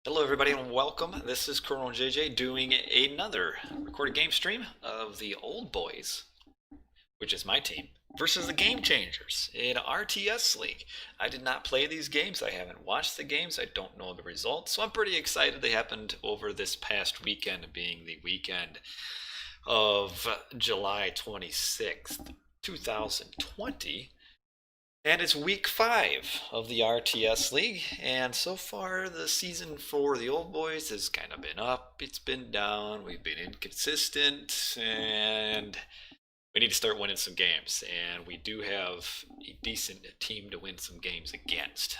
Hello everybody and welcome. This is Colonel JJ doing another recorded game stream of the Old Boys, which is my team, versus the Game Changers in RTS League. I did not play these games. I haven't watched the games. I don't know the results. So I'm pretty excited. They happened over this past weekend, being the weekend of July 26th, 2020. And it's week 5 of the RTS League, and so far the season for the Old Boys has kind of been up, it's been down, we've been inconsistent, and we need to start winning some games. And we do have a decent team to win some games against.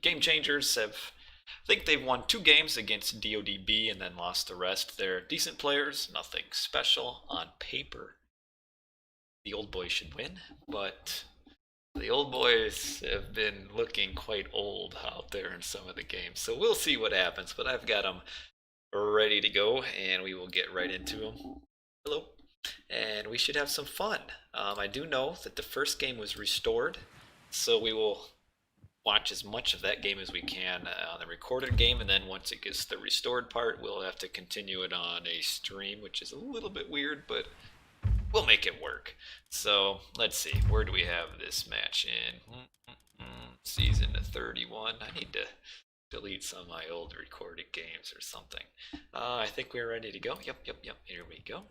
Game Changers I think they've won 2 games against DODB and then lost the rest. They're decent players, nothing special on paper. The Old Boys should win, but the Old Boys have been looking quite old out there in some of the games. So we'll see what happens, but I've got them ready to go, and we will get right into them. Hello. And we should have some fun. I do know that the first game was restored, so we will watch as much of that game as we can on the recorded game, and then once it gets the restored part, we'll have to continue it on a stream, which is a little bit weird, but we'll make it work. So let's see, where do we have this match in? Season 31. I need to delete some of my old recorded games or something. I think we're ready to go. Yep. Here we go.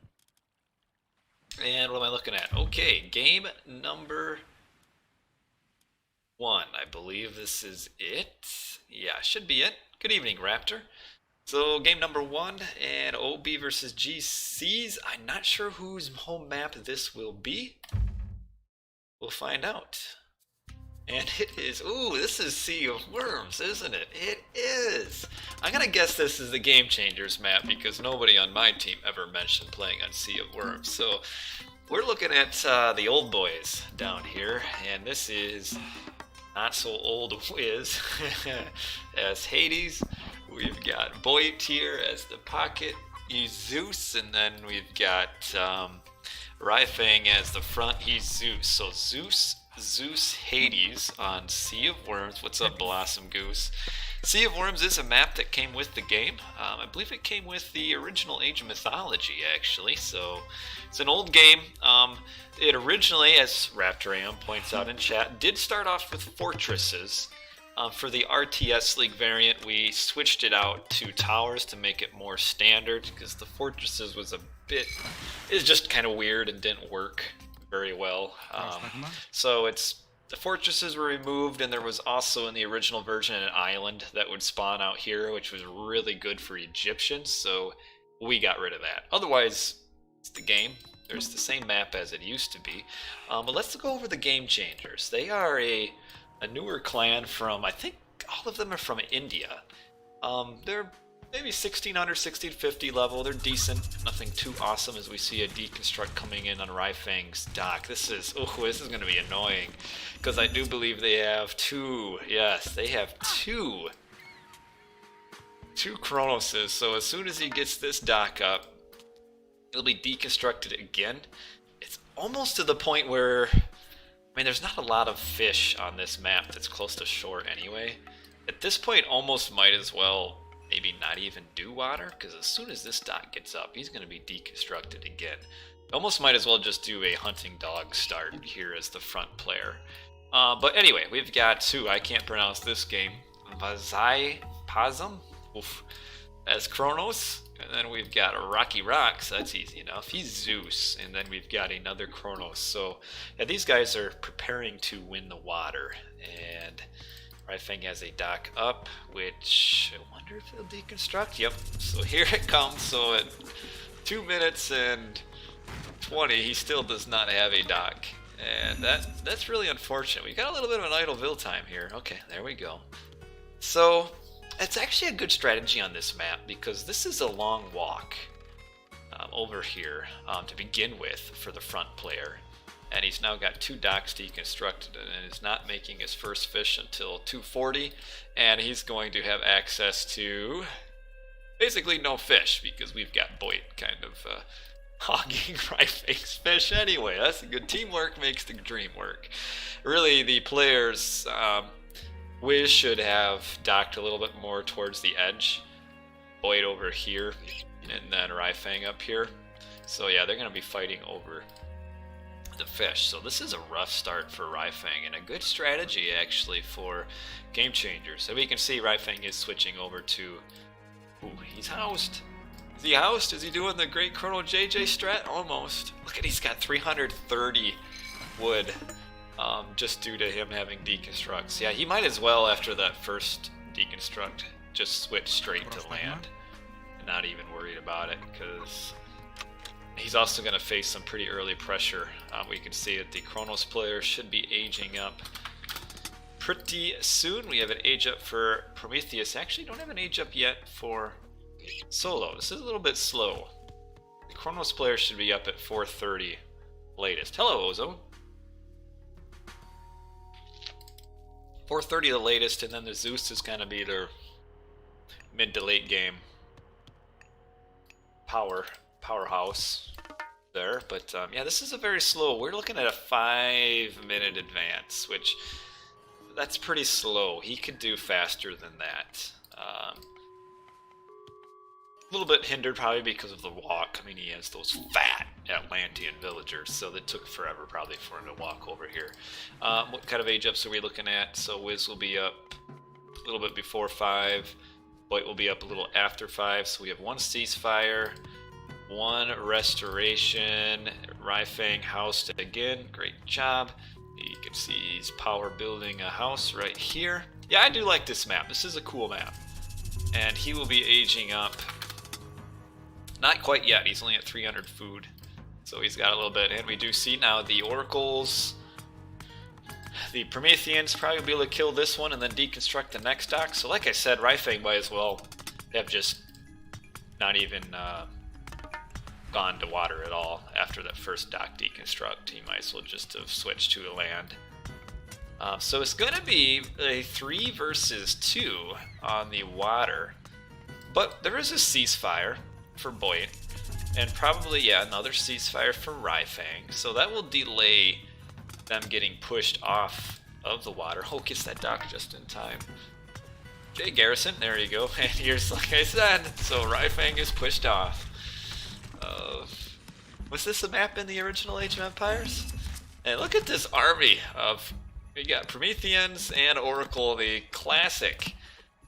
And what am I looking at? Okay, game number 1. I believe this is it. Yeah, should be it. Good evening, Raptor. So game number 1, and OB versus GCs. I'm not sure whose home map this will be. We'll find out. And it is, this is Sea of Worms, isn't it? It is. I'm gonna guess this is the Game Changers map because nobody on my team ever mentioned playing on Sea of Worms. So we're looking at the Old Boys down here, and this is not so old Wiz as Hades. We've got Boyd here as the pocket, he's Zeus, and then we've got Ryfang as the front, he's Zeus. So Zeus, Hades on Sea of Worms. What's up, Blossom Goose? Sea of Worms is a map that came with the game. I believe it came with the original Age of Mythology, actually. So it's an old game. It originally, as Raptorium points out in chat, did start off with fortresses. For the RTS League variant, we switched it out to towers to make it more standard because the fortresses was just kind of weird and didn't work very well. So the fortresses were removed, and there was also in the original version an island that would spawn out here, which was really good for Egyptians, so we got rid of that. Otherwise, it's the game. There's the same map as it used to be. But let's go over the Game Changers. They are a newer clan from, I think all of them are from India. They're maybe 1600, 1650 level. They're decent. Nothing too awesome as we see a deconstruct coming in on Ryfang's dock. This is going to be annoying because I do believe they have two. Yes, they have two Cronoses. So as soon as he gets this dock up, it'll be deconstructed again. It's almost to the point where, there's not a lot of fish on this map that's close to shore anyway. At this point, almost might as well maybe not even do water, because as soon as this dock gets up, he's going to be deconstructed again. Almost might as well just do a hunting dog start here as the front player. But anyway, we've got two, I can't pronounce this game, Vazai Pazum as Kronos, and then we've got Rocky Rock, so that's easy enough. He's Zeus, and then we've got another Kronos. So yeah, these guys are preparing to win the water, and Ryfang has a dock up, which I wonder if he'll deconstruct. Yep, so here it comes. So at 2 minutes and 20, he still does not have a dock, and that's really unfortunate. We got a little bit of an idle build time here. Okay, there we go. So it's actually a good strategy on this map because this is a long walk over here to begin with for the front player. And he's now got 2 docks deconstructed and is not making his first fish until 240. And he's going to have access to basically no fish because we've got Boyd kind of hogging Ryfang's fish anyway. That's a good teamwork, makes the dream work. Really, the players Wiz should have docked a little bit more towards the edge. Boyd over here, and then Ryfang up here. So yeah, they're going to be fighting over the fish. So this is a rough start for Ryfang, and a good strategy actually for Game Changers. So we can see Ryfang is switching over to... Ooh, he's housed. Is he housed? Is he doing the Great Chrono JJ strat? Almost. Look at, he's got 330 wood just due to him having deconstructs. Yeah, he might as well, after that first deconstruct, just switch straight to land and not even worried about it, because he's also going to face some pretty early pressure. We can see that the Chronos player should be aging up pretty soon. We have an age up for Prometheus. Actually, don't have an age up yet for Solo. This is a little bit slow. The Chronos player should be up at 4:30 latest. Hello, Ozo. 4:30 the latest, and then the Zeus is going to be their mid to late game powerhouse there. But yeah, this is a very slow. We're looking at a 5-minute advance, which that's pretty slow. He could do faster than that. A little bit hindered probably because of the walk. I mean, he has those fat Atlantean villagers, so that took forever probably for him to walk over here. What kind of age ups are we looking at? So Wiz will be up a little bit before 5. White will be up a little after 5. So we have 1 ceasefire, 1 restoration. Ryfang housed again. Great job. You can see he's power building a house right here. Yeah, I do like this map. This is a cool map. And he will be aging up. Not quite yet. He's only at 300 food. So he's got a little bit. And we do see now the Oracles. The Prometheans probably be able to kill this one and then deconstruct the next dock. So like I said, Ryfang might as well have just not even gone to water at all after that first dock deconstruct. He might as well just have switched to the land. So it's going to be a 3 versus 2 on the water. But there is a ceasefire for Boyd, and probably, yeah, another ceasefire for Ryfang. So that will delay them getting pushed off of the water. Oh, gets that dock just in time. Okay, Garrison, there you go. And here's, like I said, so Ryfang is pushed off. Was this a map in the original Age of Empires? And look at this army of, we got Prometheans and Oracle, the classic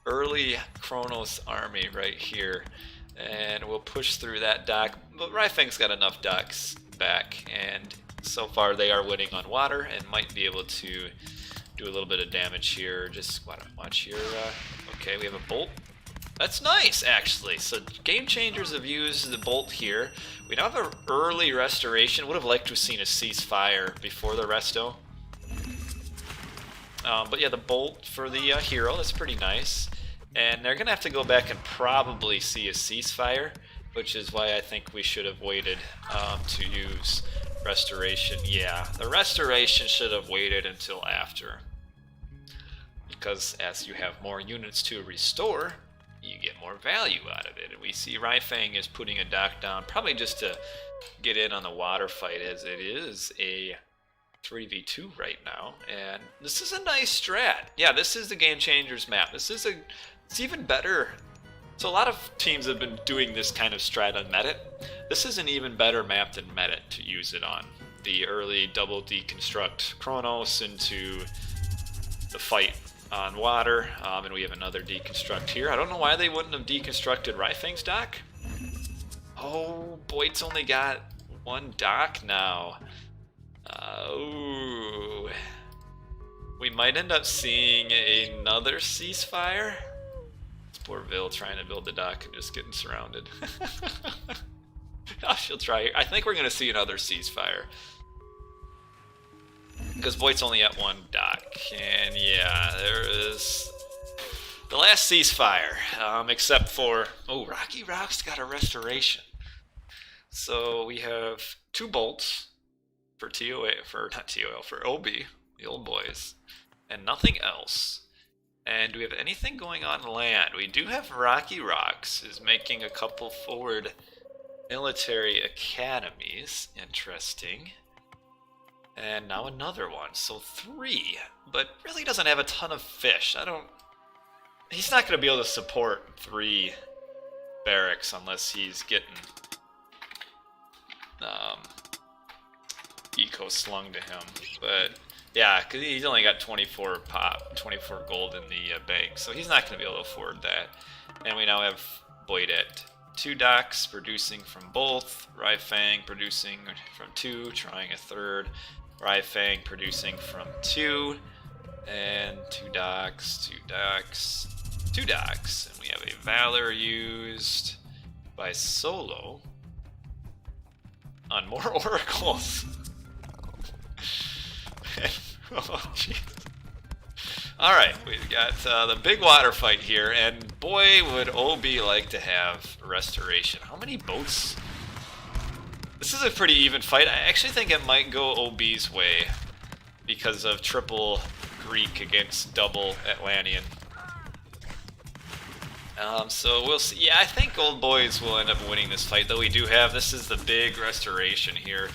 early Chronos army right here. And we'll push through that dock, but Ryfang's got enough docks back, and so far they are winning on water and might be able to do a little bit of damage here. Just watch here. Okay, we have a bolt. That's nice, actually. So Game Changers have used the bolt here. We now have an early restoration. Would have liked to have seen a ceasefire before the resto. But yeah, the bolt for the hero, that's pretty nice. And they're going to have to go back and probably see a ceasefire, which is why I think we should have waited to use restoration. Yeah, the restoration should have waited until after. Because as you have more units to restore, you get more value out of it. And we see Ryfang is putting a dock down, probably just to get in on the water fight, as it is a 3v2 right now. And this is a nice strat. Yeah, this is the Game Changers map. It's even better. So a lot of teams have been doing this kind of strat on Medit. This is an even better map than Medit to use it on. The early double deconstruct Chronos into the fight on water, and we have another deconstruct here. I don't know why they wouldn't have deconstructed Ryfang's dock. Oh, Boyd's only got 1 dock now. Ooh. We might end up seeing another ceasefire. Poor Vil trying to build the dock and just getting surrounded. Oh, she'll try. I think we're going to see another ceasefire. Because Voight's only at 1 dock. And yeah, there is the last ceasefire. Except for... Oh, Rocky Rock's got a restoration. So we have 2 bolts for TOA, not TOL, for OB, the old boys. And nothing else. And do we have anything going on land? We do have Rocky Rocks is making a couple forward military academies. Interesting. And now another one, so 3. But really doesn't have a ton of fish. He's not going to be able to support 3 barracks unless he's getting eco slung to him. But yeah, because he's only got 24 gold in the bank, so he's not going to be able to afford that. And we now have Boyd at 2 docks, producing from both. Raifang producing from 2, trying a third. Raifang producing from 2, and 2 docks, 2 docks, 2 docks. And we have a Valor used by Solo on more oracles. Oh, jeez. Alright, we've got the big water fight here, and boy would OB like to have restoration. How many boats? This is a pretty even fight. I actually think it might go OB's way because of triple Greek against double Atlantean. So we'll see. Yeah, I think Old Boys will end up winning this fight, though we do have, this is the big restoration here.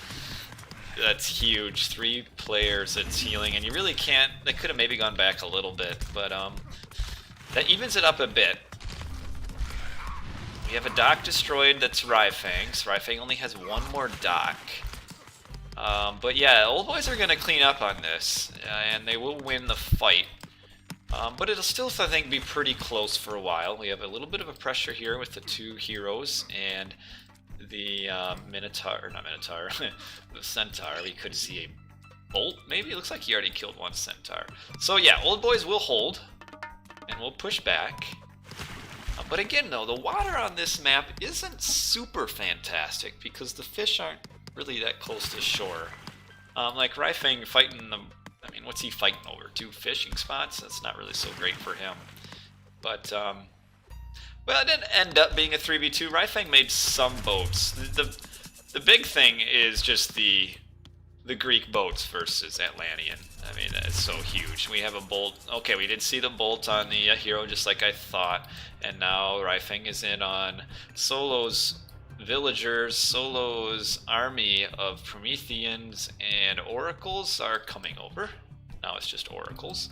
That's huge. 3 players it's healing, and you really can't, they could have maybe gone back a little bit, but that evens it up a bit. We have a dock destroyed that's Raifang's. Raifang only has 1 more dock. But yeah, Old Boys are going to clean up on this, and they will win the fight. But it'll still, I think, be pretty close for a while. We have a little bit of a pressure here with the 2 heroes, and the Minotaur, or not Minotaur, the Centaur. We could see a Bolt, maybe? It looks like he already killed 1 Centaur. So yeah, Old Boys will hold, and we'll push back. But again, though, the water on this map isn't super fantastic because the fish aren't really that close to shore. Like Raifang fighting the, I mean, what's he fighting over? 2 fishing spots? That's not really so great for him. But, well, it didn't end up being a 3v2. Raifang made some boats. The big thing is just the Greek boats versus Atlantean. I mean, it's so huge. We have a bolt. Okay, we did see the bolt on the hero just like I thought. And now Raifang is in on Solo's villagers. Solo's army of Prometheans and oracles are coming over. Now it's just oracles.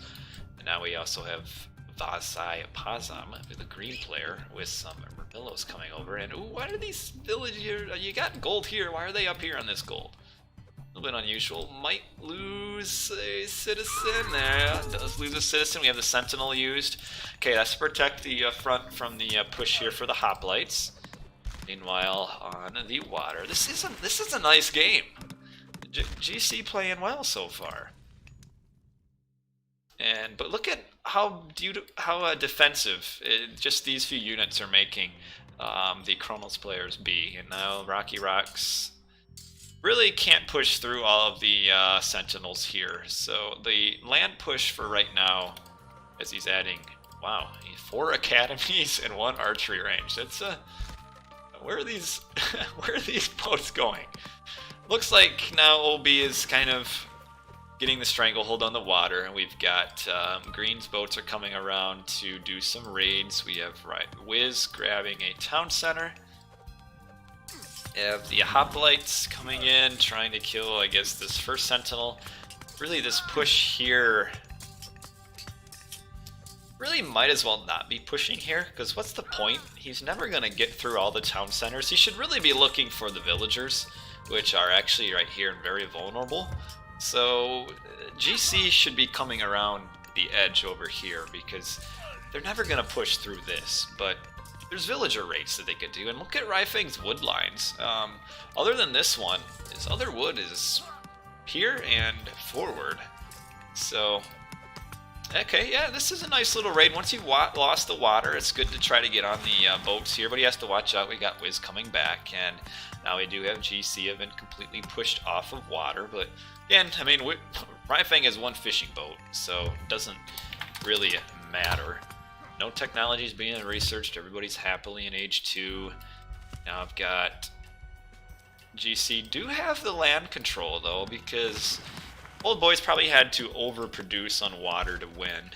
And now we also have Vasai Pazam, the green player, with some Murmillos coming over. And ooh, why are these villagers? You got gold here. Why are they up here on this gold? A little bit unusual. Might lose a citizen. There, does lose a citizen. We have the Sentinel used. Okay, that's to protect the front from the push here for the hoplites. Meanwhile, on the water, this is a nice game. GC playing well so far. But look at how defensive just these few units are making the Chronos players be. And now Rocky Rocks really can't push through all of the Sentinels here. So the land push for right now, as he's adding, wow, 4 academies and 1 archery range. That's where are these where are these boats going? Looks like now OB is kind of getting the stranglehold on the water, and we've got Green's boats are coming around to do some raids. We have Wiz grabbing a town center. We have the hoplites coming in, trying to kill, I guess, this first sentinel. Really, this push here really might as well not be pushing here, because what's the point? He's never going to get through all the town centers. He should really be looking for the villagers, which are actually right here and very vulnerable. So GC should be coming around the edge over here, because they're never going to push through this, but there's villager raids that they could do. And look at Raifang's wood lines. Other than this one, his other wood is here and forward. So, okay, yeah, this is a nice little raid. Once you've lost the water, it's good to try to get on the boats here, but he has to watch out. We got Wiz coming back, and now we do have GC have been completely pushed off of water. But again, I mean, Raifang has 1 fishing boat, so it doesn't really matter. No technology is being researched. Everybody's happily in Age 2. Now I've got GC do have the land control, though, because Old Boys probably had to overproduce on water to win.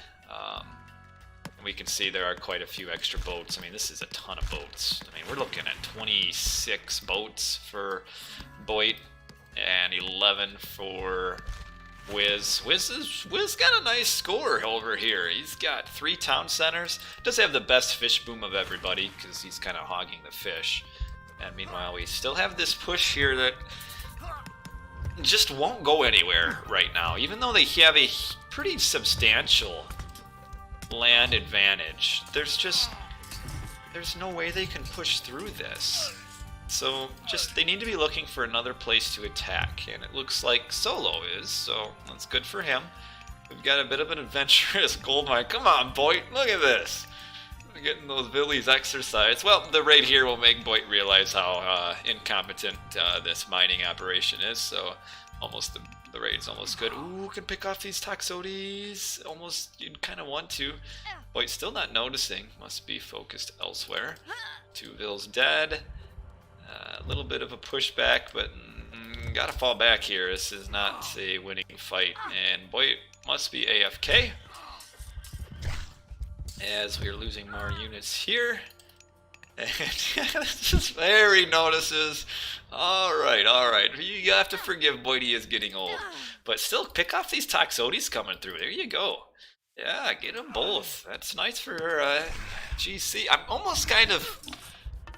We can see there are quite a few extra boats. I mean, this is a ton of boats. I mean, we're looking at 26 boats for Boyd. And 11 for Wiz. Wiz got a nice score over here. He's got 3 town centers. Does have the best fish boom of everybody because he's kind of hogging the fish. And meanwhile, we still have this push here that just won't go anywhere right now, even though they have a pretty substantial land advantage. There's no way they can push through this. So they need to be looking for another place to attack, and it looks like Solo is, so that's good for him. We've got a bit of an adventurous gold mine. Come on, Boyd, look at this. We're getting those Billies exercise. Well, the raid here will make Boyd realize how incompetent this mining operation is, so the raid's almost good. Ooh, can pick off these Toxotes. Almost, you'd kind of want to. Boyd's still not noticing. Must be focused elsewhere. 2 Vills dead. A little bit of a pushback, but gotta fall back here. This is not a winning fight, and Boyd must be AFK. As we are losing more units here. And this is very notices. Alright. You have to forgive Boyd, he is getting old. But still, pick off these Toxotes coming through. There you go. Yeah, get them both. That's nice for GC. I'm almost kind of...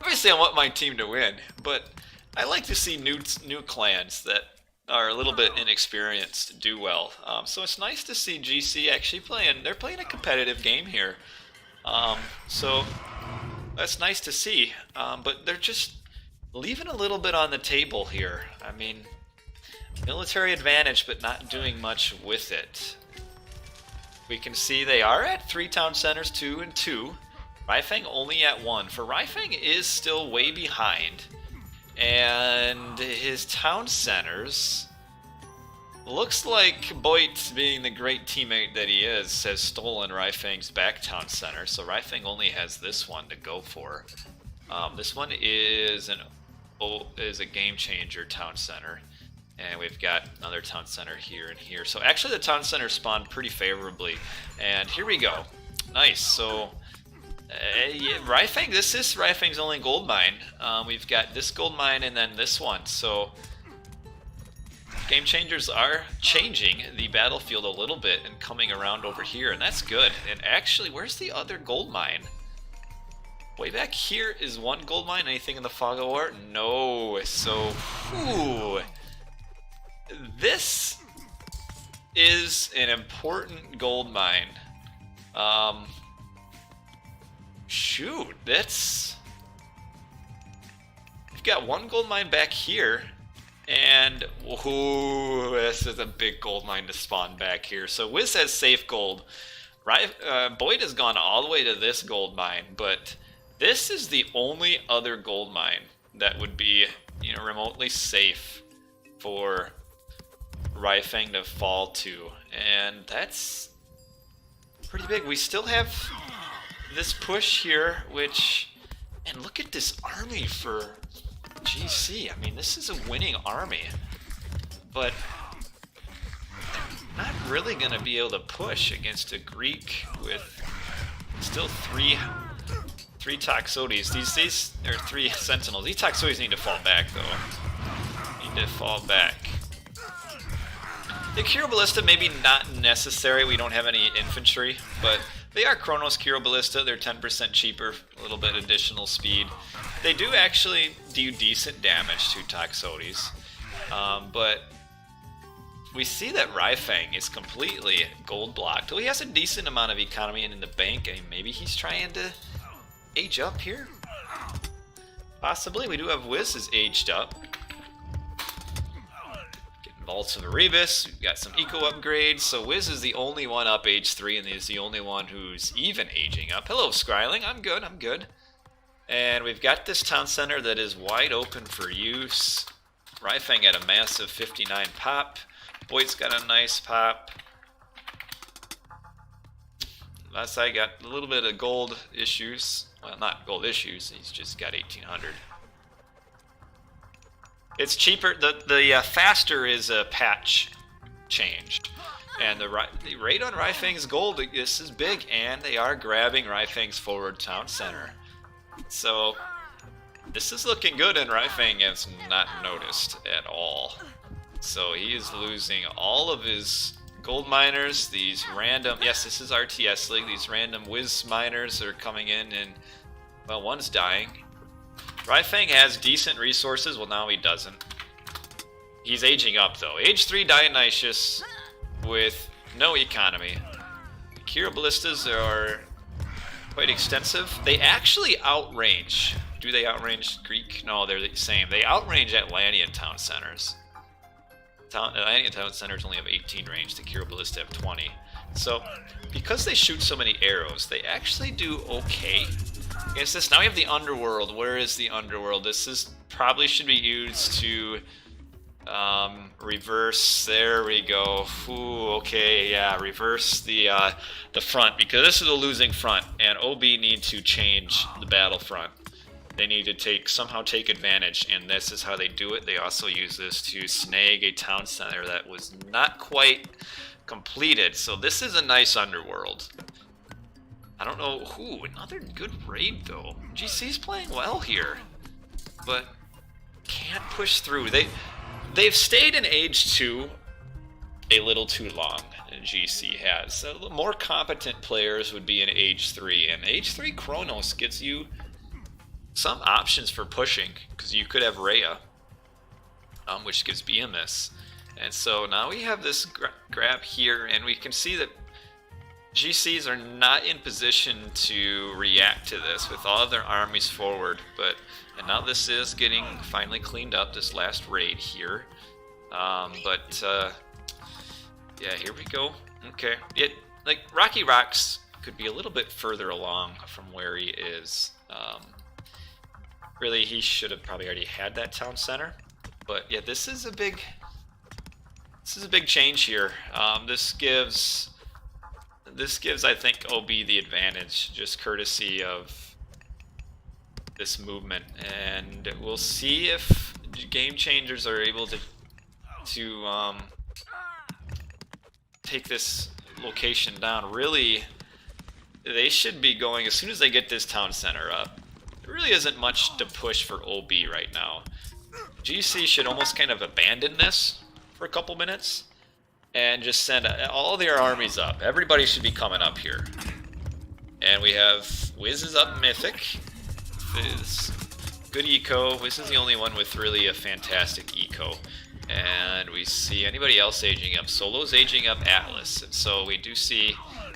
Obviously, I want my team to win, but I like to see new clans that are a little bit inexperienced do well. So it's nice to see GC actually playing. They're playing a competitive game here. So that's nice to see. But they're just leaving a little bit on the table here. I mean, military advantage, but not doing much with it. We can see they are at 3 town centers, 2 and 2. Raifeng only at 1. For Raifeng is still way behind. And his town centers... Looks like Boyd, being the great teammate that he is, has stolen Raifeng's back town center. So Raifeng only has this one to go for. This one is a game changer town center. And we've got another town center here and here. So actually the town center spawned pretty favorably. And here we go. Nice. So... yeah, Raifeng, this is Raifeng's only gold mine. We've got this gold mine and then this one. So game changers are changing the battlefield a little bit and coming around over here, and that's good. And actually, where's the other gold mine? Way back here is one gold mine. Anything in the fog of war? No. So, whew, this is an important gold mine. Shoot, that's... We've got one gold mine back here, and ooh, this is a big gold mine to spawn back here. So Wiz has safe gold. Boyd has gone all the way to this gold mine, but this is the only other gold mine that would be, you know, remotely safe for Raifeng to fall to, and that's pretty big. We still have this push here, which, and look at this army for GC. I mean, this is a winning army, but not really going to be able to push against a Greek with still three Toxotes. These are 3 Sentinels. These Toxotes need to fall back, though. Need to fall back. The Kiro Ballista, maybe not necessary. We don't have any infantry, but they are Chronos Kiro Ballista. They're 10% cheaper, a little bit additional speed. They do actually do decent damage to Toxotes, but we see that Raifeng is completely gold blocked. Well, he has a decent amount of economy in the bank. I mean, maybe he's trying to age up here? Possibly. We do have Wiz is aged up. Getting Vaults of Erebus. We've got some eco upgrades. So Wiz is the only one up age 3, and is the only one who's even aging up. Hello, Skryling. I'm good. And we've got this town center that is wide open for use. Raifeng at a massive 59 pop. Boyd's got a nice pop. Last I got a little bit of gold issues. Well, not gold issues, he's just got 1800. It's cheaper, the faster is a patch changed. And the rate on Raifeng's gold, this is big, and they are grabbing Raifeng's forward town center. So, this is looking good, and Raifeng has not noticed at all. So he is losing all of his gold miners. These random, yes, this is RTS League. These random whiz miners are coming in, and well, one's dying. Ryfang has decent resources. Well, now he doesn't. He's aging up though. Age 3 Dionysius with no economy. Kira ballistas are quite extensive. They actually outrange. Do they outrange Greek? No, they're the same. They outrange Atlantean town centers. Atlantean town centers only have 18 range. The Kira ballista have 20. So, because they shoot so many arrows, they actually do okay against this. Now we have the underworld. Where is the underworld? This is probably should be used to reverse. There we go. Ooh, okay, yeah, reverse the front, because this is a losing front, and OB need to change the battlefront. They need to somehow take advantage, and this is how they do it. They also use this to snag a town center that was not quite completed. So this is a nice underworld. I don't know. Ooh, another good raid though. GC's playing well here, but can't push through. They've stayed in Age 2 a little too long, and GC has. So more competent players would be in Age 3, and Age 3 Chronos gives you some options for pushing, because you could have Rhea, which gives BMS. And so now we have this grab here, and we can see that GCs are not in position to react to this with all of their armies forward, and now this is getting finally cleaned up, this last raid here. Yeah, here we go. Okay, like Rocky Rocks could be a little bit further along from where he is. Really, he should have probably already had that town center. But yeah, this is a big change here. This gives I think OB the advantage, just courtesy of this movement, and we'll see if game changers are able to take this location down. Really, they should be going as soon as they get this town center up. There really isn't much to push for OB right now. GC should almost kind of abandon this for a couple minutes and just send all their armies up. Everybody should be coming up here. And we have Wiz is up Mythic. Is good eco. Wiz is the only one with really a fantastic eco. And we see anybody else aging up. Solo's aging up Atlas. And so we do see,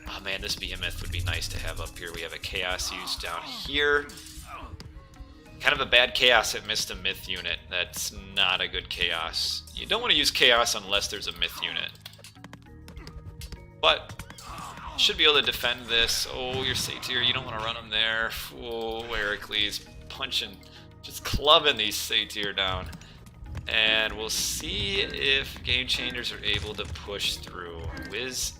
oh man, this behemoth would be nice to have up here. We have a chaos used down here. Kind of a bad chaos that missed a myth unit. That's not a good chaos. You don't want to use chaos unless there's a myth unit. But should be able to defend this. Oh, your Satyr, you don't want to run them there. Oh, Heracles punching, just clubbing these Satyr down. And we'll see if game changers are able to push through. Wiz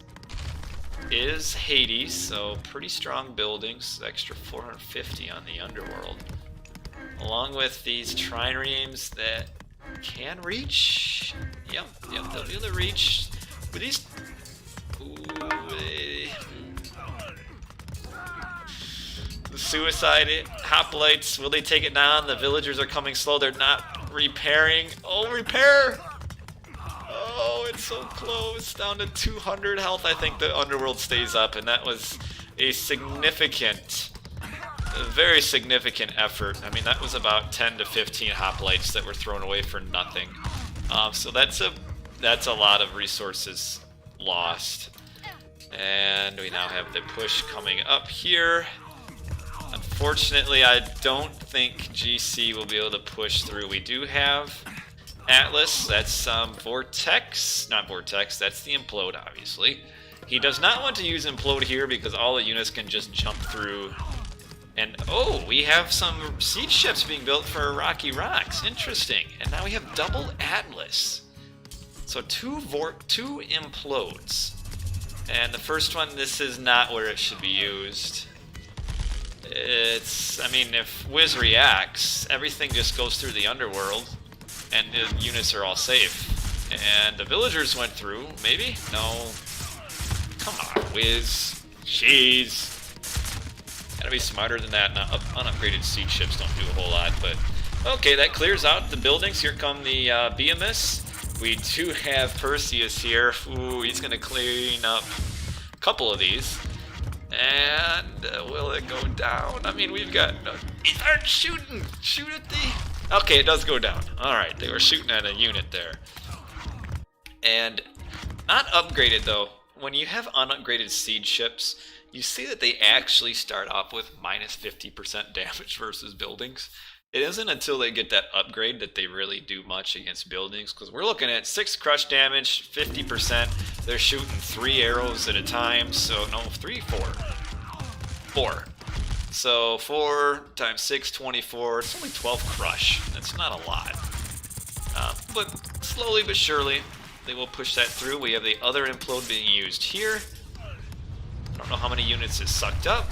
is Hades, so pretty strong buildings. Extra 450 on the underworld. Along with these triremes that can reach. Yep, they'll be able to reach. With these. The suicide hoplites, will they take it down? The villagers are coming slow. They're not repairing. Oh, repair! Oh, it's so close. Down to 200 health. I think the underworld stays up, and that was a very significant effort. I mean, that was about 10 to 15 hoplites that were thrown away for nothing. So that's a lot of resources lost. And we now have the push coming up here. Unfortunately, I don't think GC will be able to push through. We do have Atlas. That's Vortex. Not Vortex, that's the Implode, obviously. He does not want to use Implode here because all the units can just jump through. And oh, we have some siege ships being built for Rocky Rocks. Interesting. And now we have double Atlas. So two Implodes. And the first one, this is not where it should be used. I mean, if Wiz reacts, everything just goes through the underworld, and the units are all safe. And the villagers went through, maybe? No. Come on, Wiz. Jeez. Gotta be smarter than that. Now, unupgraded siege ships don't do a whole lot, but okay, that clears out the buildings. Here come the BMS. We do have Perseus here. Ooh, he's gonna clean up a couple of these. And will it go down? I mean, we've got... These aren't shooting! Shoot at the... Okay, it does go down. Alright, they were shooting at a unit there. And not upgraded, though. When you have unupgraded siege ships, you see that they actually start off with minus 50% damage versus buildings. It isn't until they get that upgrade that they really do much against buildings, because we're looking at 6 crush damage, 50%. They're shooting 3 arrows at a time, so no, 3, 4. 4. So 4 times 6, 24. It's only 12 crush. That's not a lot. But slowly but surely, they will push that through. We have the other implode being used here. I don't know how many units is sucked up.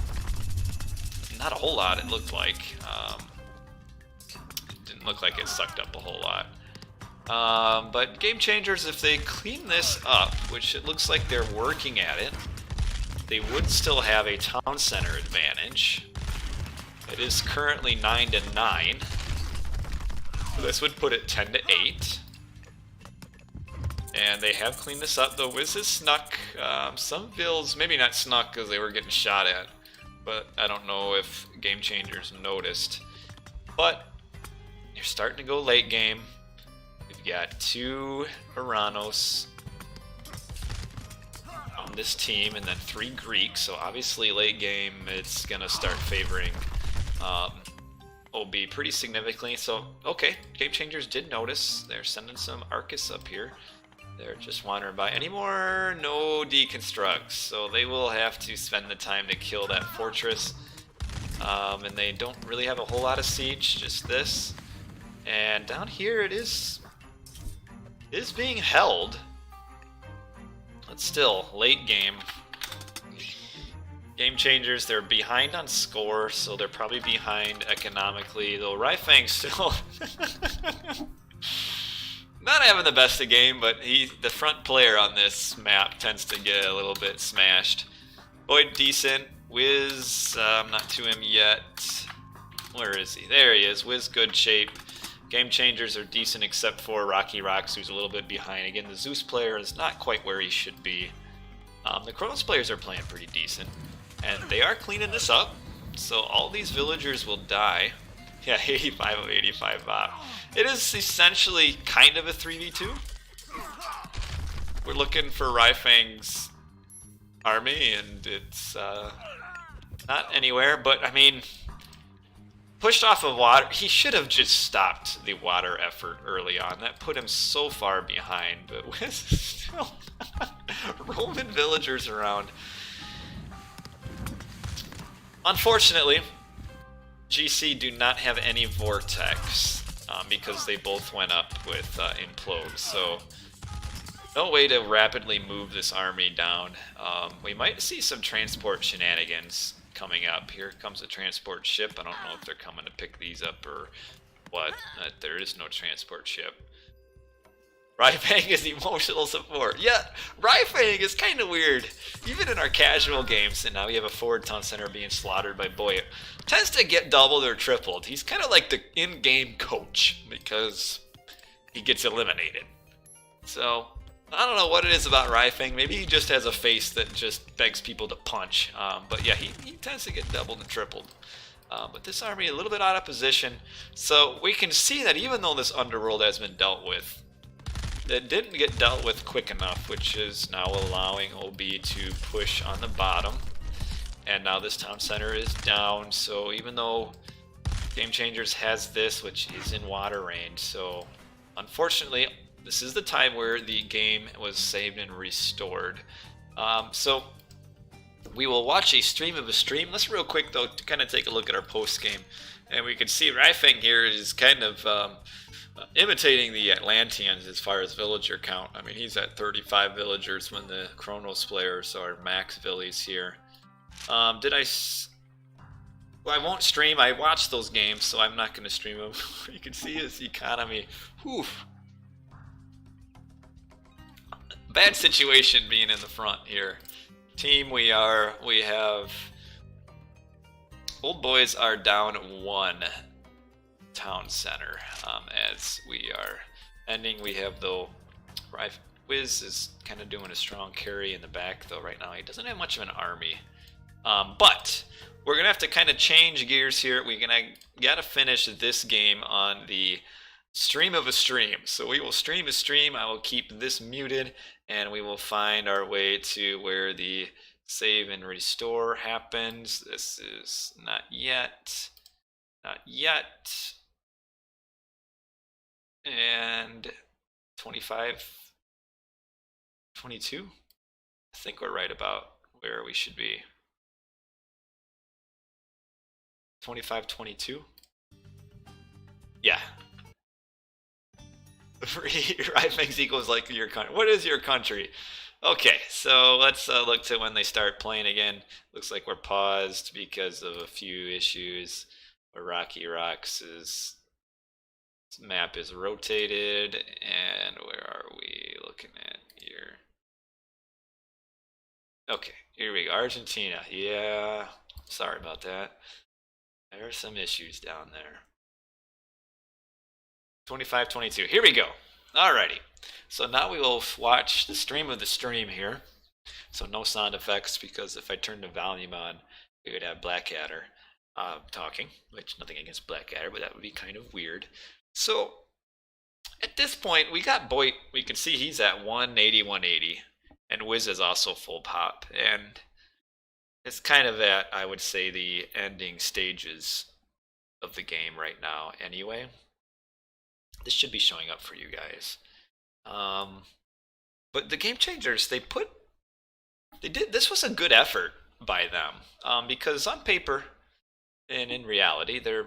Not a whole lot, it looked like. Look like it sucked up a whole lot. But Game Changers, if they clean this up, which it looks like they're working at it, they would still have a town center advantage. It is currently 9-9. This would put it 10-8. And they have cleaned this up, though. Wiz has snuck some vills, maybe not snuck because they were getting shot at, but I don't know if Game Changers noticed. But you're starting to go late game. We've got 2 Iranos on this team and then 3 Greeks, so obviously late game it's going to start favoring OB pretty significantly. So, okay, Game Changers did notice. They're sending some Arcus up here. They're just wandering by. Any more? No deconstructs, so they will have to spend the time to kill that fortress. And they don't really have a whole lot of siege, just this. And down here it is being held, but still late game. Game Changers, they're behind on score, so they're probably behind economically, though Raifang's still not having the best of game, but the front player on this map tends to get a little bit smashed. Boyd decent. Wiz, I'm not to him yet. Where is he? There he is. Wiz good shape. Game Changers are decent except for Rocky Rocks, who's a little bit behind. Again, the Zeus player is not quite where he should be. The Kronos players are playing pretty decent. And they are cleaning this up, so all these villagers will die. Yeah, 85 of 85 bot. It is essentially kind of a 3v2. We're looking for Raifang's army, and it's not anywhere, but I mean, pushed off of water. He should have just stopped the water effort early on. That put him so far behind, but with still Roman villagers around. Unfortunately, GC do not have any vortex because they both went up with implode, so no way to rapidly move this army down. We might see some transport shenanigans coming up. Here comes a transport ship. I don't know if they're coming to pick these up or what. There is no transport ship. Raifang is emotional support. Yeah, Raifang is kind of weird. Even in our casual games, and now we have a forward town center being slaughtered by Boy, tends to get doubled or tripled. He's kind of like the in-game coach because he gets eliminated. So, I don't know what it is about Raifang. Maybe he just has a face that just begs people to punch. But yeah, he tends to get doubled and tripled. But this army a little bit out of position. So we can see that even though this underworld has been dealt with, it didn't get dealt with quick enough, which is now allowing OB to push on the bottom. And now this town center is down, so even though Game Changers has this, which is in water range, so unfortunately, this is the time where the game was saved and restored. So we will watch a stream of a stream. Let's real quick, though, to kind of take a look at our post-game. And we can see Raifang here is kind of imitating the Atlanteans as far as villager count. I mean, he's at 35 villagers when the Kronos players are max villies here. Well, I won't stream. I watch those games, so I'm not going to stream them. You can see his economy. Whew. Bad situation being in the front here. Team, we have Old Boys are down 1 town center. As we are ending, we have though Wiz is kind of doing a strong carry in the back though right now. He doesn't have much of an army. But we're gonna have to kind of change gears here. We're gonna gotta finish this game on the stream of a stream. So we will stream a stream. I will keep this muted, and we will find our way to where the save and restore happens. This is not yet. Not yet. And 25, 22. I think we're right about where we should be. 25, 22. Yeah. Rifex equals like your country. What is your country? Okay, so let's look to when they start playing again. Looks like we're paused because of a few issues. Where Rocky Rox's map is rotated, and where are we looking at here? Okay, here we go. Argentina. Yeah, sorry about that. There are some issues down there. 25, 22. Here we go. Alrighty. So now we will watch the stream of the stream here. So no sound effects, because if I turn the volume on, we would have Blackadder talking, which nothing against Blackadder, but that would be kind of weird. So at this point, we got Boyd. We can see he's at 180, 180, and Wiz is also full pop. And it's kind of at, I would say, the ending stages of the game right now anyway. This should be showing up for you guys. But the Game Changers, this was a good effort by them, because on paper and in reality they're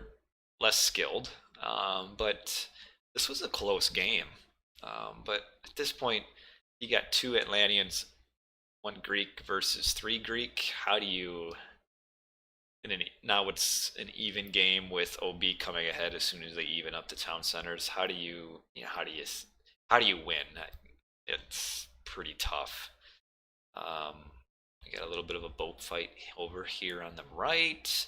less skilled, but this was a close game. But at this point, you got 2 Atlanteans, 1 Greek versus 3 Greek. How do you? Now it's an even game with OB coming ahead as soon as they even up the town centers. How do you win? It's pretty tough. We got a little bit of a boat fight over here on the right.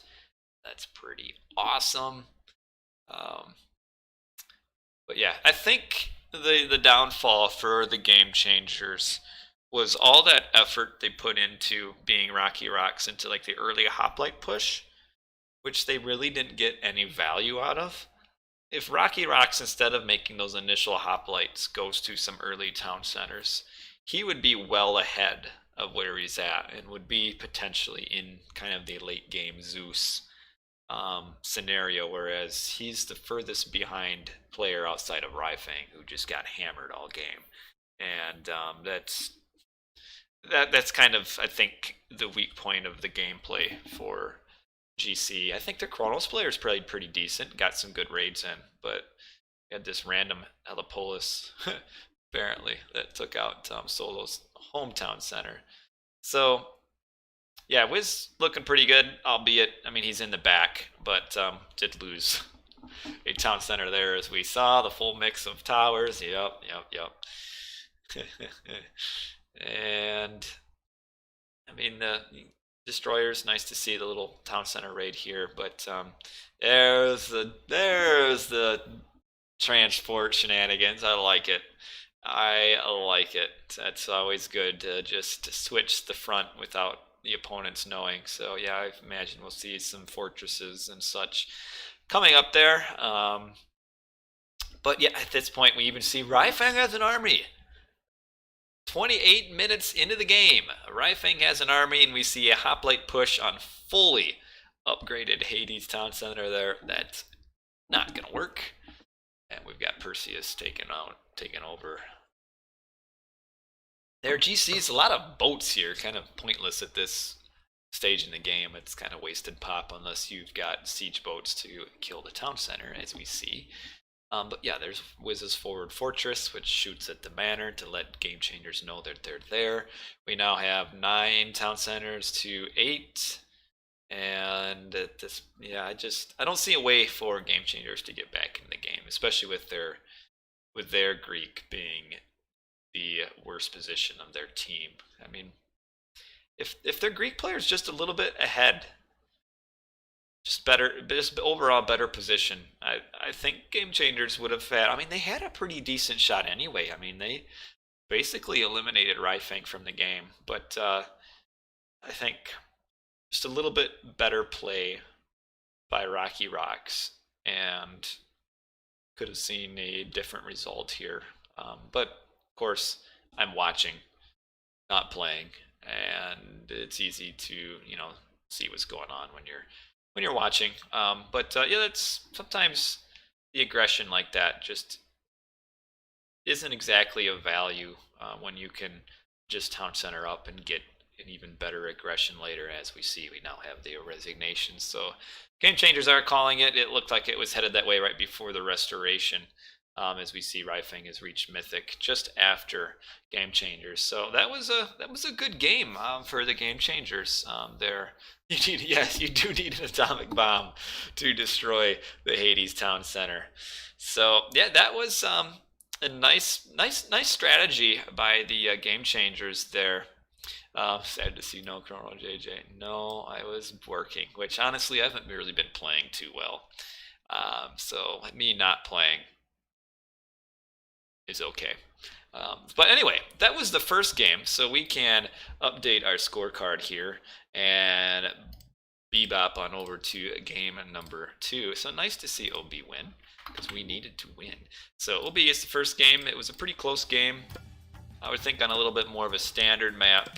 That's pretty awesome. But yeah, I think the downfall for the Game Changers was all that effort they put into being Rocky Rocks into like the early hoplite push, which they really didn't get any value out of. If Rocky Rocks, instead of making those initial hoplites, goes to some early town centers, he would be well ahead of where he's at and would be potentially in kind of the late game Zeus scenario, whereas he's the furthest behind player outside of Rifang, who just got hammered all game. And that's kind of, I think, the weak point of the gameplay for GC. I think the Chronos players played pretty decent, got some good raids in, but had this random Helipolis apparently that took out Solo's hometown center. So yeah, Wiz looking pretty good, albeit, I mean, he's in the back, but did lose a town center there, as we saw. The full mix of towers. Yep. And I mean, the destroyers, nice to see the little town center raid here, but there's the transport shenanigans. I like it. That's always good to just switch the front without the opponents knowing. So yeah, I imagine we'll see some fortresses and such coming up there. But yeah, at this point, we even see Rifang has an army. 28 minutes into the game, Rifang has an army, and we see a hoplite push on fully upgraded Hades Town Center there. That's not going to work. And we've got Perseus taken over. There, GC's a lot of boats here, kind of pointless at this stage in the game. It's kind of wasted pop unless you've got siege boats to kill the town center, as we see. But yeah, there's Wiz's forward fortress, which shoots at the manor to let Game Changers know that they're there. We now have 9 town centers to 8, and at this, yeah, I don't see a way for Game Changers to get back in the game, especially with their Greek being the worst position of their team. I mean, if their Greek players just a little bit ahead, just overall better position, I think Game Changers would have had. I mean, they had a pretty decent shot anyway. I mean, they basically eliminated Ryfang from the game. But I think just a little bit better play by Rocky Rocks, and could have seen a different result here. But of course, I'm watching, not playing, and it's easy to see what's going on when you're watching. But yeah, that's sometimes the aggression like that just isn't exactly of value when you can just town center up and get an even better aggression later. As we see, we now have the resignation. So game changers are calling it. It looked like it was headed that way right before the restoration. As we see, Ryfang has reached Mythic just after Game Changers. So that was a good game for the Game Changers. There, yes, you do need an atomic bomb to destroy the Hades Town Center. So yeah, that was a nice strategy by the Game Changers there. Sad to see no Chrono JJ. No, I was working, which honestly I haven't really been playing too well. So me not playing is okay. But anyway, that was the first game, so we can update our scorecard here and bebop on over to game number 2. So nice to see OB win, because we needed to win. So OB is the first game. It was a pretty close game. I would think on a little bit more of a standard map,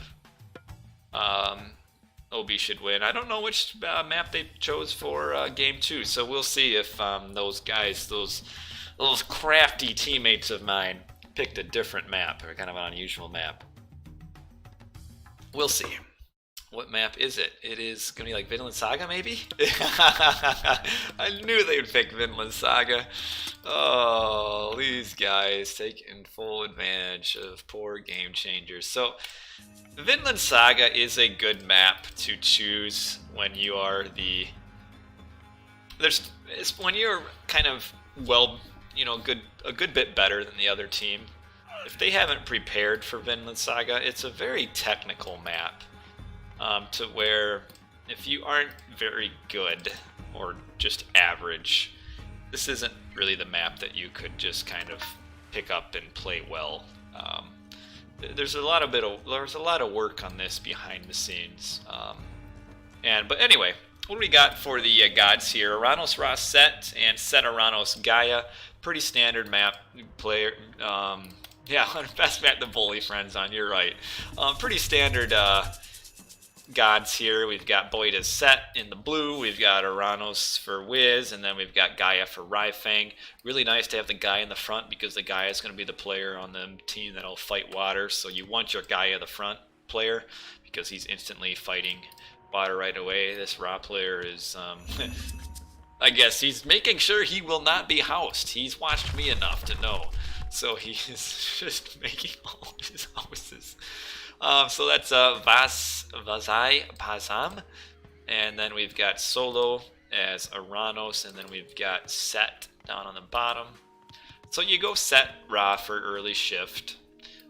OB should win. I don't know which map they chose for game 2, so we'll see if those guys, those crafty teammates of mine, picked a different map, or kind of an unusual map. We'll see. What map is it? It is going to be like Vinland Saga, maybe? I knew they would pick Vinland Saga. Oh, these guys taking full advantage of poor Game Changers. So, Vinland Saga is a good map to choose when you are the... It's when you're kind of, well, a good bit better than the other team. If they haven't prepared for Vinland Saga, it's a very technical map. To where if you aren't very good or just average, this isn't really the map that you could just kind of pick up and play well. There's a lot of work on this behind the scenes. But anyway, what do we got for the gods here? Aranos Ra Set and Set Aranos Gaia. Pretty standard map player. Yeah, best map to bully friends on. You're right. Pretty standard gods here. We've got Boyd as Set in the blue. We've got Aranos for Wiz, and then we've got Gaia for Ryfang. Really nice to have the guy in the front, because the Gaia is going to be the player on the team that'll fight water. So you want your Gaia the front player, because he's instantly fighting water right away. This Ra player is, I guess he's making sure he will not be housed. He's watched me enough to know. So he is just making all of his houses. So that's Vazai Pazam, and then we've got Solo as Aranos, and then we've got Set down on the bottom. So you go Set Ra for early shift.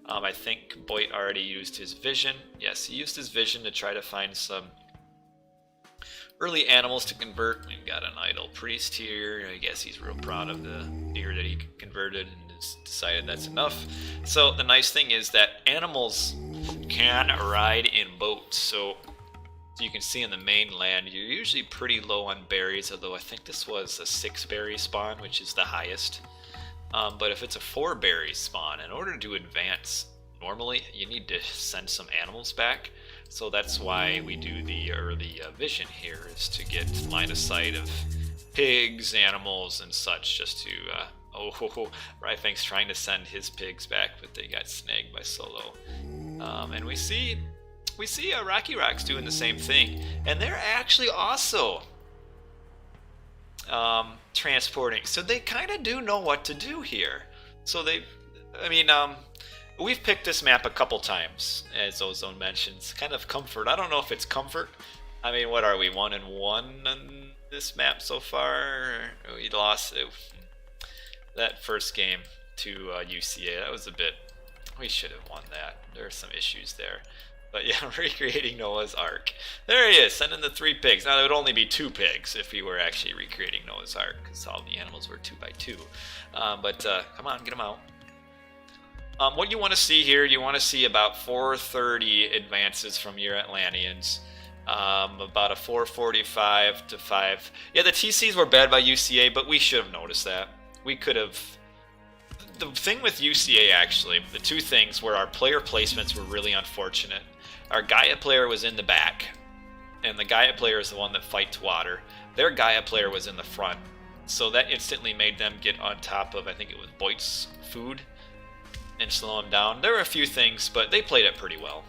I think Boyd already used his vision. Yes, he used his vision to try to find some early animals to convert. We've got an idle priest here. I guess he's real proud of the deer that he converted and has decided that's enough. So the nice thing is that animals can ride in boats. So you can see in the mainland, you're usually pretty low on berries, although I think this was a 6-berry spawn, which is the highest. But if it's a 4-berry spawn, in order to advance normally, you need to send some animals back. So that's why we do the early vision here, is to get line of sight of pigs, animals, and such, just to... Ryfang's trying to send his pigs back, but they got snagged by Solo. And we see Rocky Rocks doing the same thing, and they're actually also transporting. So they kind of do know what to do here. So we've picked this map a couple times, as Ozone mentions. Kind of comfort. I don't know if it's comfort. I mean, what are we, 1-1 on this map so far? We lost that first game to UCA. That was a bit... We should have won that. There are some issues there. But yeah, recreating Noah's Ark. There he is, sending the 3 pigs. Now, there would only be 2 pigs if we were actually recreating Noah's Ark, because all the animals were 2x2. Come on, get them out. What you want to see here, you want to see about 430 advances from your Atlanteans. About a 445 to 5. Yeah, the TCs were bad by UCA, but we should have noticed that. We could have... The thing with UCA, actually, the two things were our player placements were really unfortunate. Our Gaia player was in the back, and the Gaia player is the one that fights water. Their Gaia player was in the front, so that instantly made them get on top of, I think it was Boyd's food, and slow him down. There were a few things, but they played it pretty well.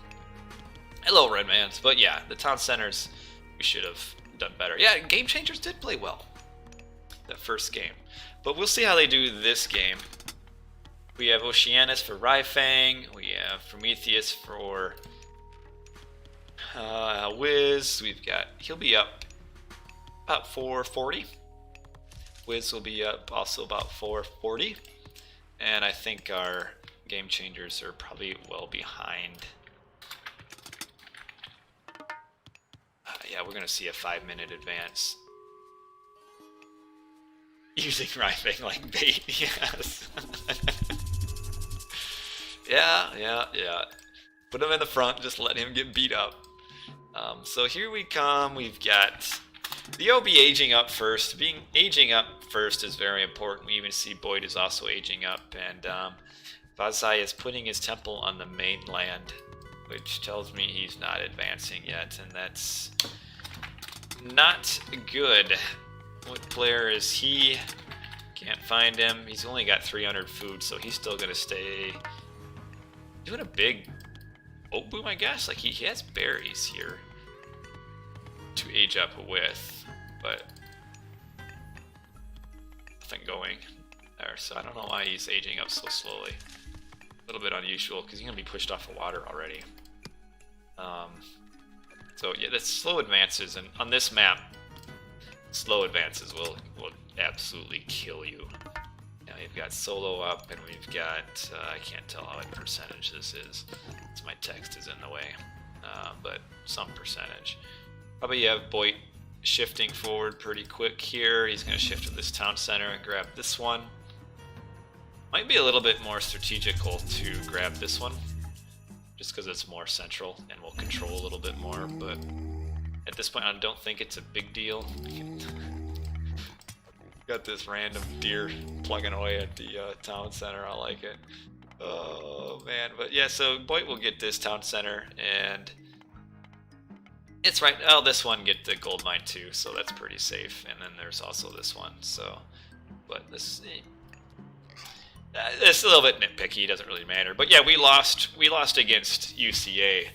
Hello, Redmans. But yeah, the town centers, we should have done better. Yeah, Game Changers did play well that first game. But we'll see how they do this game. We have Oceanus for Ryfang. We have Prometheus for Wiz. We've got, he'll be up about 440. Wiz will be up also about 440. And I think our Game Changers are probably well behind. Yeah, we're going to see a 5-minute advance. Using Ryfang like bait, yes. Yeah. Put him in the front, just let him get beat up. So here we come, we've got the OB aging up first. Aging up first is very important. We even see Boyd is also aging up, and Vazai is putting his temple on the mainland, which tells me he's not advancing yet, and that's not good. What player is he? Can't find him. He's only got 300 food, so he's still gonna stay doing a big oat boom, I guess. Like he has berries here to age up with, but nothing going there. So I don't know why he's aging up so slowly. A little bit unusual because he's gonna be pushed off of water already. So yeah, that's slow advances, and on this map, slow advances will absolutely kill you. Now you've got solo up, and we've got I can't tell how what percentage this is. It's my text is in the way, but some percentage. Probably you have Boyd shifting forward pretty quick here. He's going to shift to this town center and grab this one. Might be a little bit more strategical to grab this one, just because it's more central and will control a little bit more, but at this point I don't think it's a big deal. Got this random deer plugging away at the town center, I like it. Oh man, but yeah, so Boyd will get this town center, and it's right, oh, this one get the gold mine too, so that's pretty safe, and then there's also this one, so, but this, it's a little bit nitpicky, doesn't really matter. But yeah, we lost against UCA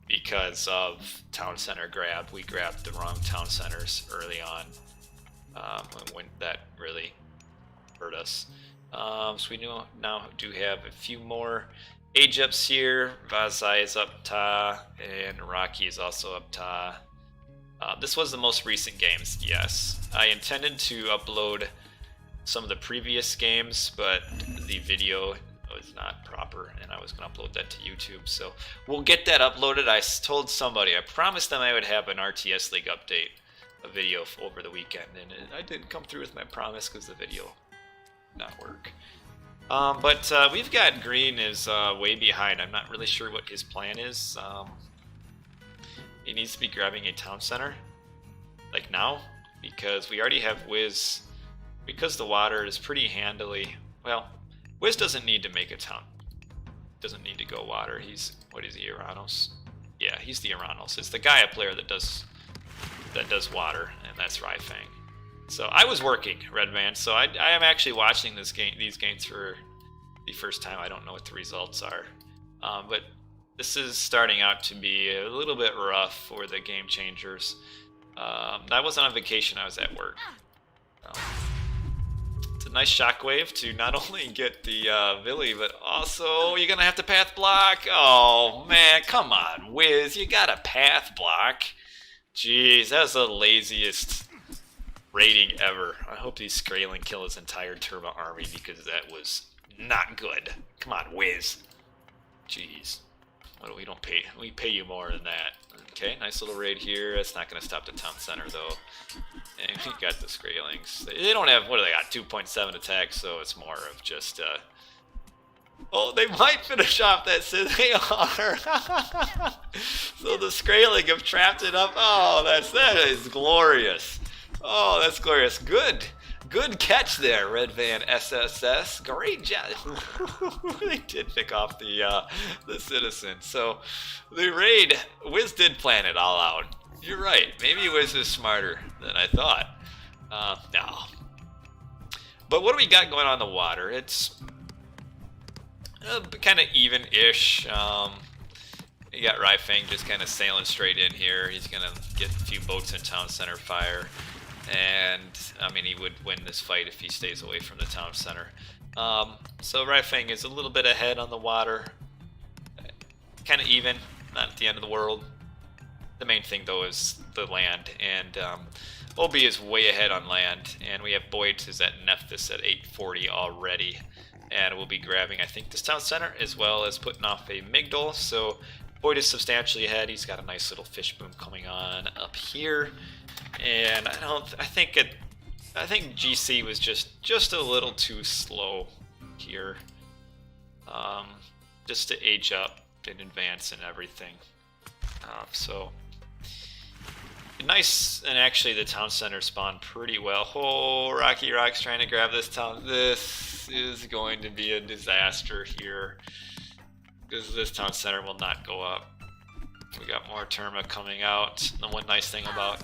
because of town center grab. We grabbed the wrong town centers early on, when that really hurt us. So we now do have a few more age ups here. Vazai is up top, and Rocky is also up top. This was the most recent games, yes. I intended to upload some of the previous games, but the video was not proper, and I was going to upload that to YouTube, so we'll get that uploaded. I told somebody, I promised them I would have an RTS League update, a video over the weekend, and I didn't come through with my promise because the video did not work. But we've got Green is way behind. I'm not really sure what his plan is. He needs to be grabbing a town center, like now, because we already have Wiz. Because the water is pretty handily, well, Wiz doesn't need to make a town. Doesn't need to go water. He's, what is he, Uranos? Yeah, he's the Uranos. It's the Gaia player that does water, and that's Ryfang. So I was working, Redman, so I am actually watching these games for the first time. I don't know what the results are. But this is starting out to be a little bit rough for the Game Changers. I wasn't on vacation, I was at work. It's a nice shockwave to not only get the Villy, but also you're going to have to path block. Oh, man, come on, Wiz. You got a path block. Jeez, that was the laziest rating ever. I hope these Skraeling kill his entire Turbo army, because that was not good. Come on, Wiz. Jeez. What, we don't pay? We pay you more than that. Okay, nice little raid here. That's not going to stop the town center, though. And we got the Skraelings. They don't have, what do they got? 2.7 attack, so it's more of just Oh, they might finish off that city. They are. So the Skraeling have trapped it up. Oh, that is glorious. Oh, that's glorious. Good catch there, Red Van SSS. Great job. They did pick off the citizen. So the raid, Wiz did plan it all out. You're right. Maybe Wiz is smarter than I thought. No. But what do we got going on in the water? It's kind of even-ish. You got Ryfang just kind of sailing straight in here. He's going to get a few boats in town center fire. And, I mean, he would win this fight if he stays away from the town center. So Ryfang is a little bit ahead on the water. Kind of even, not at the end of the world. The main thing, though, is the land. And OB is way ahead on land. And we have Boyd is at Nephthys at 840 already. And we'll be grabbing, I think, this town center, as well as putting off a Migdol. So Boyd is substantially ahead. He's got a nice little fish boom coming on up here. And I think GC was just a little too slow here, just to age up and advance and everything. So nice, and actually the town center spawned pretty well. Oh, Rocky Rock's trying to grab this town. This is going to be a disaster here, because this town center will not go up. We got more Terma coming out. The one nice thing about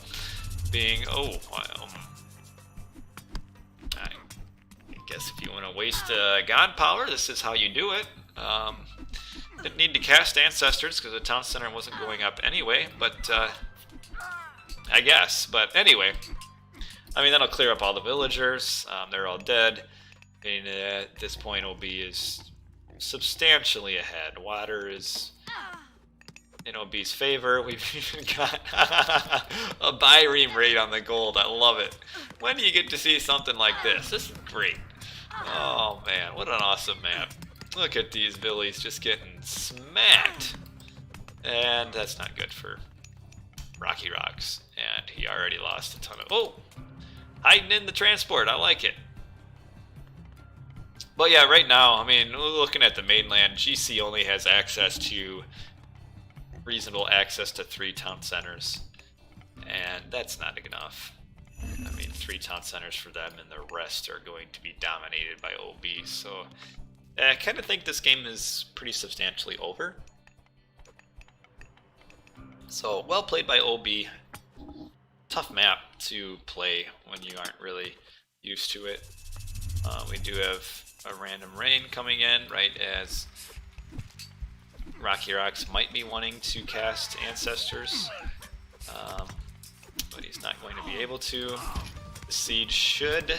being, I guess if you want to waste god power, this is how you do it. Didn't need to cast Ancestors because the town center wasn't going up anyway, but I guess. But anyway, I mean, that'll clear up all the villagers. They're all dead. And at this point, OB is substantially ahead. Water is in OB's favor. We've even got a Byreme raid on the gold. I love it. When do you get to see something like this? This is great. Oh man, what an awesome map. Look at these Billies just getting smacked. And that's not good for Rocky Rocks. And he already lost a ton of... Oh! Hiding in the transport. I like it. But yeah, right now, I mean, looking at the mainland, GC only has access to... reasonable access to 3 town centers, and that's not enough. I mean, 3 town centers for them, and the rest are going to be dominated by OB, so I kind of think this game is pretty substantially over. So, well played by OB. Tough map to play when you aren't really used to it. We do have a random rain coming in right as Rocky Rocks might be wanting to cast Ancestors, but he's not going to be able to. The siege should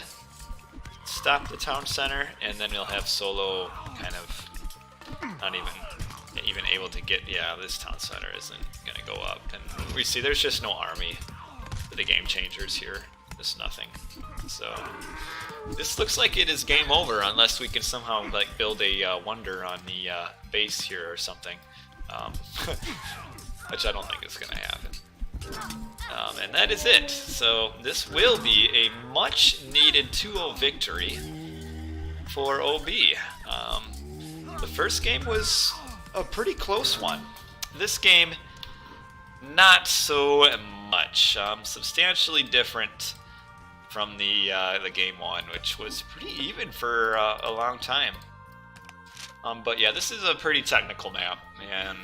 stop the town center, and then he'll have Solo kind of not even able to get, yeah, this town center isn't going to go up. And we see there's just no army for the game changers here. There's nothing. So this looks like it is game over unless we can somehow like build a wonder on the base here or something, which I don't think is going to happen. And that is it. So this will be a much needed 2-0 victory for OB. The first game was a pretty close one. This game, not so much. Substantially different from the game 1, which was pretty even for a long time. But yeah, this is a pretty technical map, and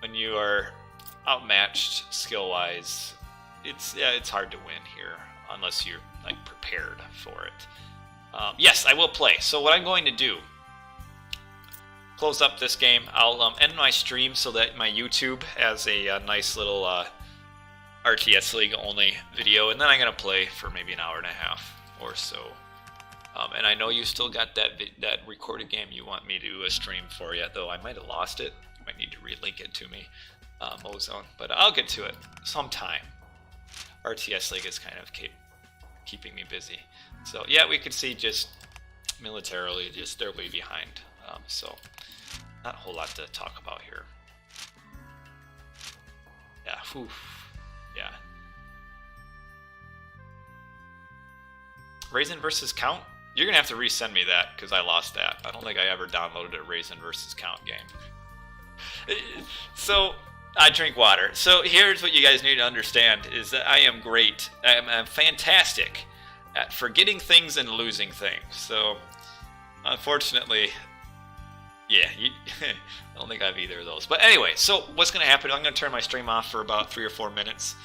when you are outmatched skill-wise, it's hard to win here unless you're like prepared for it. Yes, I will play. So what I'm going to do, close up this game. I'll end my stream so that my YouTube has a nice little RTS League only video, and then I'm gonna play for maybe an hour and a half or so. And I know you still got that recorded game you want me to stream for you, though I might have lost it. You might need to relink it to me, Ozone, but I'll get to it sometime. RTS League is kind of keeping me busy. So yeah, we could see just militarily, just they're way behind. So not a whole lot to talk about here. Yeah, whew. Yeah. Raisin versus Count? You're gonna have to resend me that because I lost that. I don't think I ever downloaded a Raisin versus Count game. So I drink water. So here's what you guys need to understand: is that I am great. I'm fantastic at forgetting things and losing things. So unfortunately, yeah, I don't think I have either of those. But anyway, so what's gonna happen? I'm gonna turn my stream off for about 3 or 4 minutes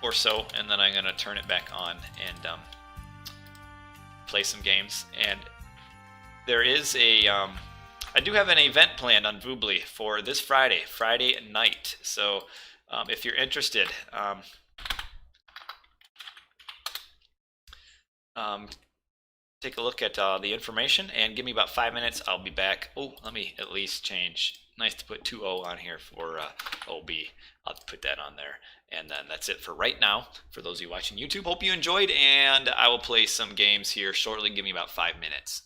or so, and then I'm gonna turn it back on and play some games. And there is a I do have an event planned on Voobly for this Friday night. So if you're interested, take a look at the information and give me about 5 minutes. I'll be back. Oh, let me at least change. Nice to put 2-0 on here for OB. I'll put that on there. And then that's it for right now. For those of you watching YouTube, hope you enjoyed, and I will play some games here shortly. Give me about 5 minutes.